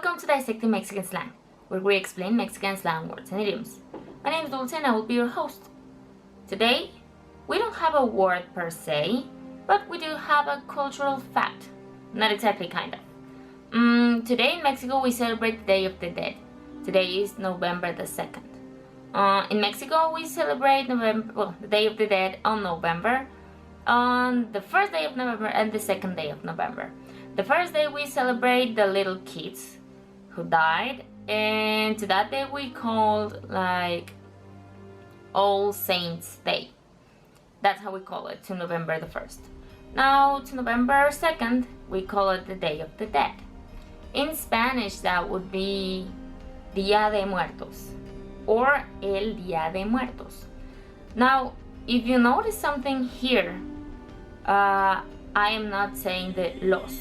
Welcome to Dissecting Mexican Slang, where we explain Mexican slang words and idioms. My name is Dulce and I will be your host. Today, we don't have a word per se, but we do have a cultural fact. Not exactly, kind of. Today in Mexico, we celebrate the Day of the Dead. Today is November the 2nd. In Mexico, we celebrate the Day of the Dead on the first day of November and the second day of November. The first day we celebrate the little kids who died, and to that day we called like All Saints Day. That's how we call it, to November the 1st. Now to November 2nd we call it the Day of the Dead. In Spanish that would be Día de Muertos or El Día de Muertos. Now if you notice something here, I am not saying the los.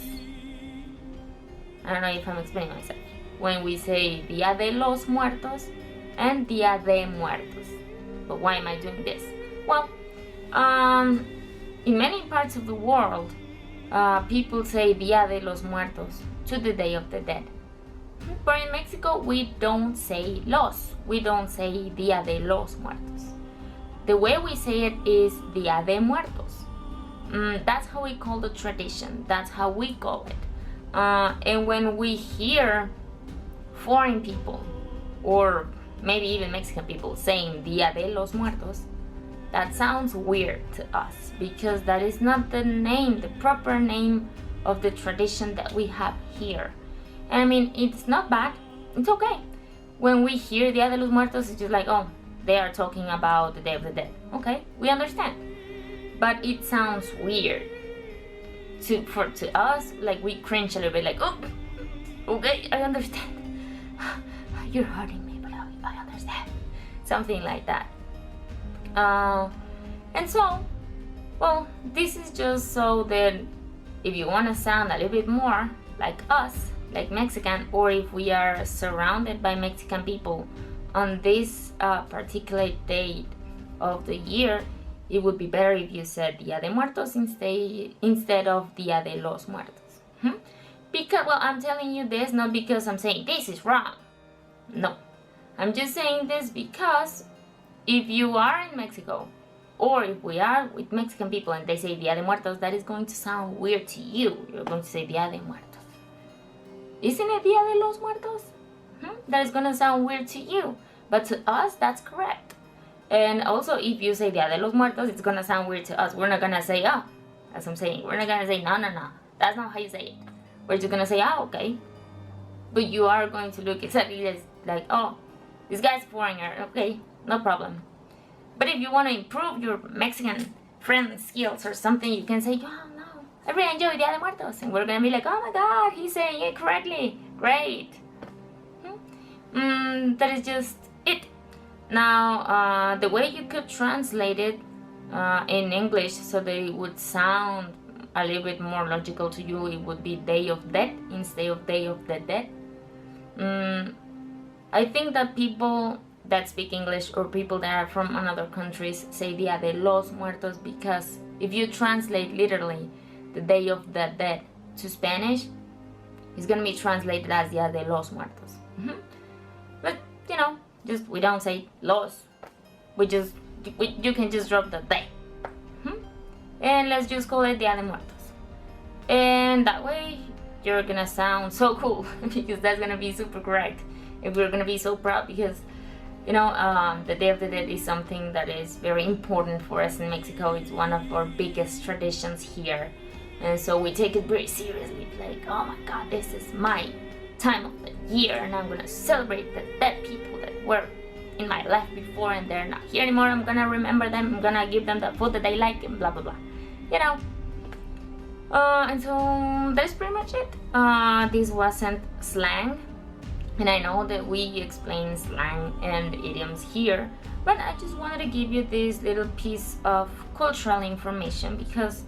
I don't know if I'm explaining myself. When we say Día de los Muertos and Día de Muertos. But why am I doing this? Well, in many parts of the world, people say Día de los Muertos to the Day of the Dead. But in Mexico, we don't say los. We don't say Día de los Muertos. The way we say it is Día de Muertos. That's how we call the tradition. That's how we call it. And when we hear foreign people, or maybe even Mexican people, saying Día de los Muertos, that sounds weird to us because that is not the name, the proper name of the tradition that we have here. And I mean, it's not bad, it's okay. When we hear Día de los Muertos, it's just like, oh, they are talking about the Day of the Dead. Okay, we understand. But it sounds weird to us, like we cringe a little bit, like, oh, okay, I understand. You're hurting me, but I understand. Something like that. And so, well, this is just so that if you want to sound a little bit more like us, like Mexican, or if we are surrounded by Mexican people on this particular date of the year, it would be better if you said Día de Muertos instead of Día de los Muertos. Because, well, I'm telling you this not because I'm saying this is wrong. No. I'm just saying this because if you are in Mexico, or if we are with Mexican people and they say Día de Muertos, that is going to sound weird to you. You're going to say Día de Muertos. Isn't it Día de los Muertos? That is going to sound weird to you. But to us, that's correct. And also, if you say Día de los Muertos, it's gonna sound weird to us. We're not gonna say, oh, as I'm saying, we're not gonna say, no. That's not how you say it. We're just gonna say, oh, okay. But you are going to look exactly like, oh, this guy's a foreigner. Okay, no problem. But if you want to improve your Mexican friend skills or something, you can say, oh, no, I really enjoy Día de Muertos. And we're gonna be like, oh my God, he's saying it correctly. Great. That is just it. Now, the way you could translate it in English so that it would sound a little bit more logical to you, it would be Day of Dead instead of Day of the Dead. I think that people that speak English or people that are from other countries say Día de los Muertos because if you translate literally the Day of the Dead to Spanish, it's going to be translated as Día de los Muertos. But, you know, we don't say los. You can just drop the day. And let's just call it Día de Muertos. And that way, you're gonna sound so cool because that's gonna be super correct. And we're gonna be so proud because, you know, the Day of the Dead is something that is very important for us in Mexico. It's one of our biggest traditions here. And so we take it very seriously. Like, oh my God, this is my time of the year and I'm gonna celebrate the dead people that were in my life before and they're not here anymore. I'm gonna remember them, I'm gonna give them the food that they like and blah blah blah, you know. And so that's pretty much it. This wasn't slang, and I know that we explain slang and idioms here, but I just wanted to give you this little piece of cultural information because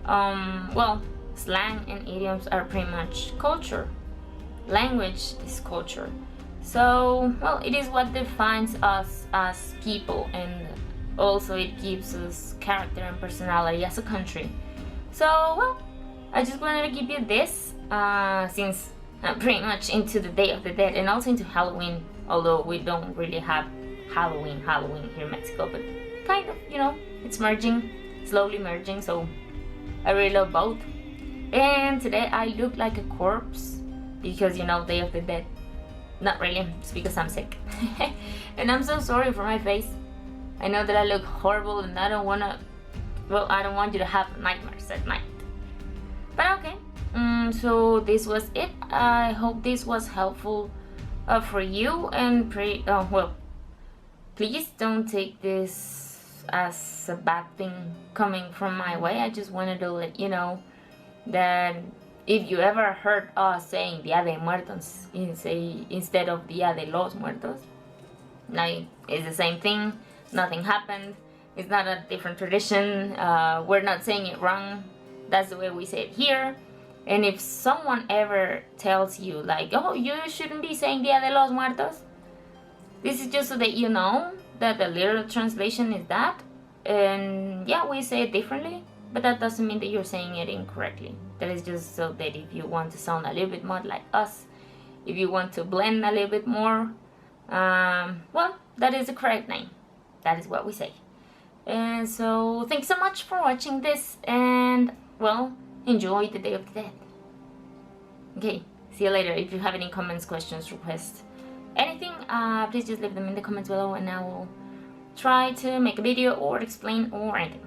well, slang and idioms are pretty much culture. Language is culture. So, well, it is what defines us as people, and also it gives us character and personality as a country. So, well, I just wanted to give you this, since pretty much into the Day of the Dead and also into Halloween, although we don't really have Halloween here in Mexico, but kind of, you know, it's merging, slowly merging, so I really love both. And today I look like a corpse because, you know, Day of the Dead. Not really, it's because I'm sick. And I'm so sorry for my face. I know that I look horrible and I don't want you to have nightmares at night. But okay, so this was it. I hope this was helpful for you, and please don't take this as a bad thing coming from my way. I just wanted to let you know that if you ever heard us saying Dia de Muertos instead of Dia de los Muertos, like, it's the same thing, nothing happened, it's not a different tradition, we're not saying it wrong, that's the way we say it here. And if someone ever tells you like, oh, you shouldn't be saying Dia de los Muertos, this is just so that you know that the literal translation is that, and yeah, we say it differently, but that doesn't mean that you're saying it incorrectly. That is just so that if you want to sound a little bit more like us, if you want to blend a little bit more, well, that is the correct name. That is what we say. And so thanks so much for watching this, and well, enjoy the Day of the Dead. Okay, see you later. If you have any comments, questions, requests, anything, please just leave them in the comments below and I will try to make a video or explain or anything.